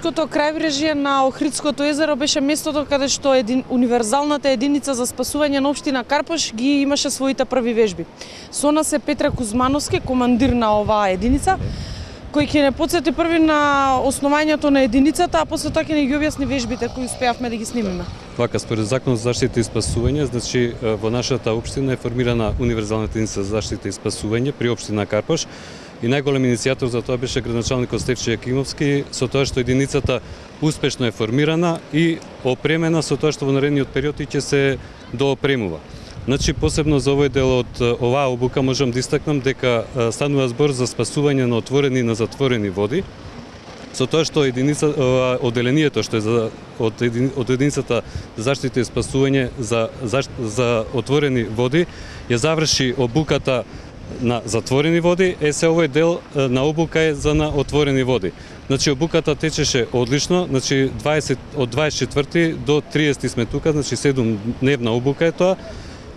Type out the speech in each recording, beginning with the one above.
Охридското крајбрежје на Охридското езеро беше местото каде што универзалната единица за спасување на општина Карпош ги имаше своите први вежби. Со нас е Петра Кузмановски, командир на оваа единица, кој ќе не потсети први на основањето на единицата, а после тоа ќе не ги објасни вежбите кои успеавме да ги снимиме. Вака, според Закон за заштита и спасување, значи во нашата општина е формирана универзалната единица за заштита и спасување при општина Карпош. И најголем иницијатор за тоа беше градоначалникот Стефче Јакимовски, со тоа што единицата успешно е формирана и опремена со тоа што во наредниот период ќе се доопремува. Значи, посебно за овој дел од оваа обука можам да истакнам дека станува збор за спасување на отворени и на затворени води, со тоа што одделението што е од единицата за заштита и спасување за отворени води ја заврши обуката на затворени води, се овој дел на обука е за на отворени води. Значи обуката течеше одлично, значи од 24 до 30 сме тука, значи 7-дневна обука е тоа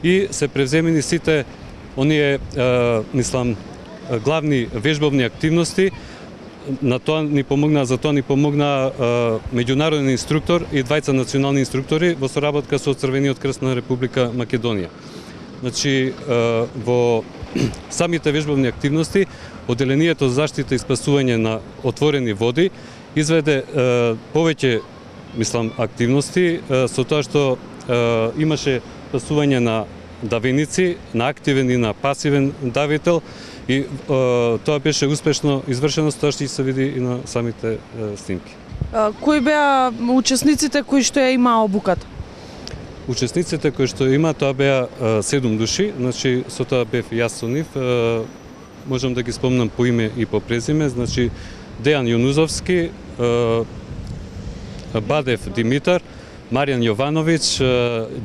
и се превземени сите оние мислам главни вежбовни активности. За тоа ни помогна меѓународен инструктор и двајца национални инструктори во соработка со Црвениот крст на Република Македонија. Значи, во самите вежбовни активности, одделението за заштита и спасување на отворени води изведе повеќе, мислам, активности, со тоа што имаше спасување на давеници, на активен и на пасивен давител, и тоа беше успешно извршено, со тоа што се види и на самите снимки. Кои беа учесниците кои што ја имаа обуката? Учесниците кои што има, тоа беа 7 души, значи со тоа бев јас со нив, можам да ги спомнам по име и по презиме, значи Дејан Јунузовски, Бадев Димитар, Маријан Јовановиќ,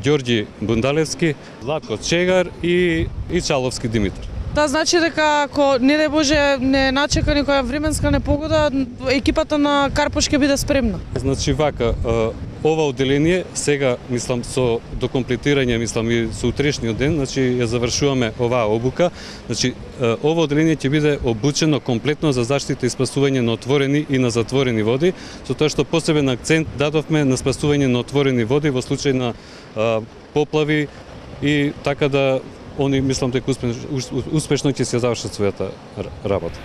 Ѓорѓи Бундалевски, Златко Чегар и Чаловски Димитар. Тоа значи дека ако не дај Боже не начека никоја временска непогода, екипата на Карпош ќе биде спремна. Значи вака, ова одделение сега мислам со докомплетирање мислам и со утрешниот ден, значи ја завршуваме оваа обука. Значи ова одделение ќе биде обучено комплетно за заштита и спасување на отворени и на затворени води, со тоа што посебен акцент дадовме на спасување на отворени води во случај на поплави и така да они мислам дека успешно ќе се завршат својата работа.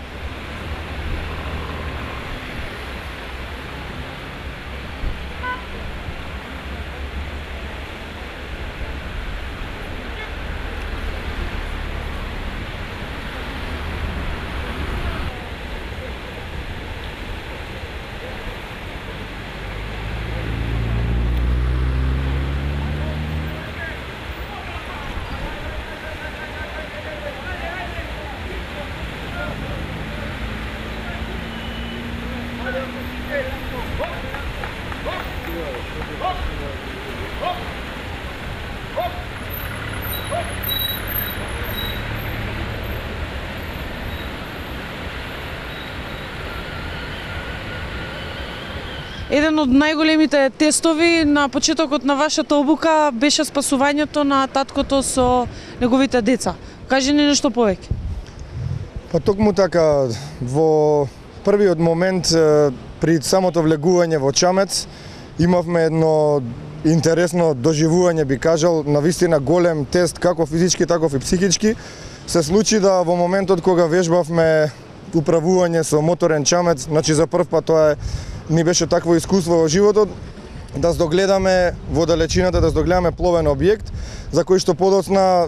Еден од најголемите тестови на почетокот на вашата обука беше спасувањето на таткото со неговите деца. Кажи ни нешто повеќе. Па токму така, во првиот момент при самото влегување во Чамец имавме едно интересно доживување, би кажал, навистина голем тест како физички, така и психички. Се случи да во моментот кога вежбавме управување со моторен Чамец, значи за прв пат тоа ни беше такво искуство во животот, да здогледаме во далечината, да здогледаме пловен објект, за кој што подоцна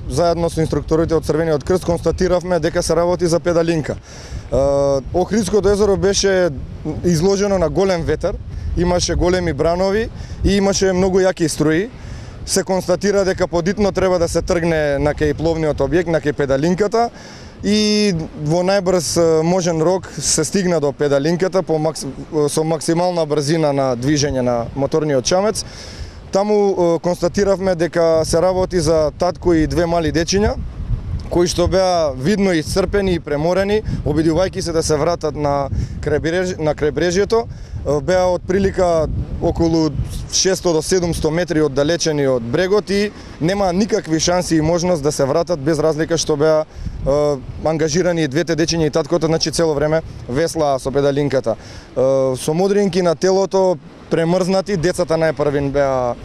заедно со инструкторите од Црвениот крст констатиравме дека се работи за педалинка. Охридското езеро беше изложено на голем ветер, имаше големи бранови и имаше многу јаки струи. Се констатира дека подитно треба да се тргне на кај пловниот објект, на кај педалинката, и во најбрз можен рок се стигна до педалинката со максимална брзина на движење на моторниот Чамец. Таму констатиравме дека се работи за татко и две мали дечиња, кои што беа видно исцрпени и преморени, обидувајќи се да се вратат на крајбрежјето. Беа од прилика околу 600 до 700 метри оддалечени од брегот и нема никакви шанси и можност да се вратат, без разлика што беа ангажирани двете дечиња и таткото, значи цело време веслаа со педалинката. Со модринки на телото, премрзнати, децата најпрвин беа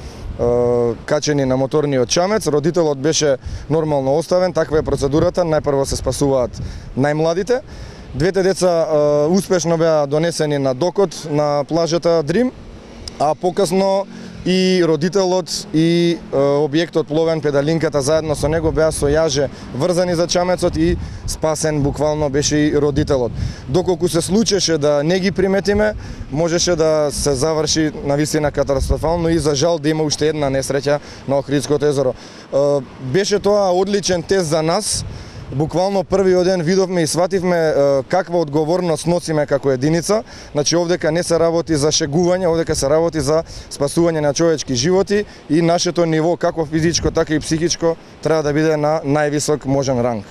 качени на моторниот чамец, родителот беше нормално оставен, таква е процедурата, најпрво се спасуваат најмладите. Двете деца успешно беа донесени на докот на плажата Дрим, а покасно и родителот и објектот пловен, педалинката заедно со него беа со јаже врзани за чамецот и спасен буквално беше и родителот. Доколку се случеше да не ги приметиме, можеше да се заврши навистина катастрофално и за жал да има уште една несреќа на Охридското езеро. Беше тоа одличен тест за нас. Буквално првиот ден видовме и свативме каква одговорност носиме како единица. Значи овдека не се работи за шегување, овдека се работи за спасување на човечки животи и нашето ниво како физичко така и психичко треба да биде на највисок можен ранг.